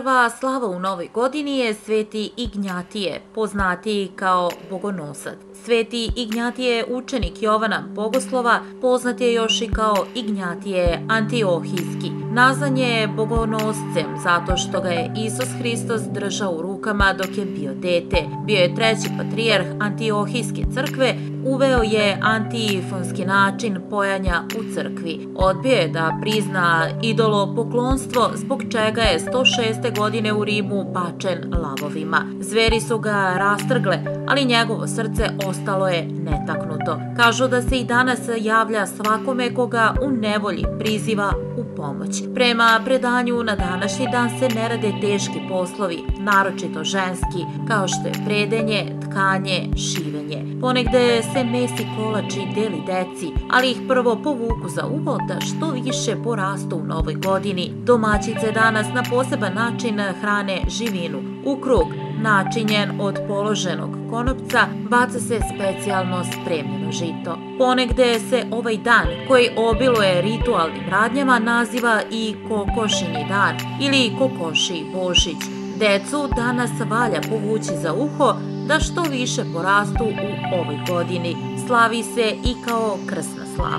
Prva slava u novoj godini je Sveti Ignjatije, poznatiji kao Bogonosac. Sveti Ignjatije, učenik Jovana Bogoslova, poznat je još i kao Ignjatije Antiohijski. Nazvan je Bogonoscem zato što ga je Isus Hristos držao u rukama dok je bio dete. Bio je treći patrijarh Antiohijske crkve, uveo je antifonski način pojanja u crkvi. Odbio je da prizna idolopoklonstvo, zbog čega je 106. godine u Rimu bačen lavovima. Zveri su ga rastrgle, ali njegovo srce ostalo je netaknuto. Kažu da se i danas javlja svakome koga u nevolji priziva u pomoć. Prema predanju, na današnji dan se ne rade teški poslovi, naročito ženski, kao što je predenje, tkanje, šivenje. Ponegde se mesi kolač i deli deci, ali ih prvo povuku za uvo da što više porastu u novoj godini. Domaćice danas na poseban način hrane živinu. U krug, načinjen od položenog konopca, baca se specijalno spremljeno žito. Ponegde se ovaj dan, koji obiluje ritualnim radnjama, naziva i kokošinji dan ili kokoši Božić. Decu danas valja povući za uho da što više porastu u ovoj godini. Slavi se i kao krsna slava.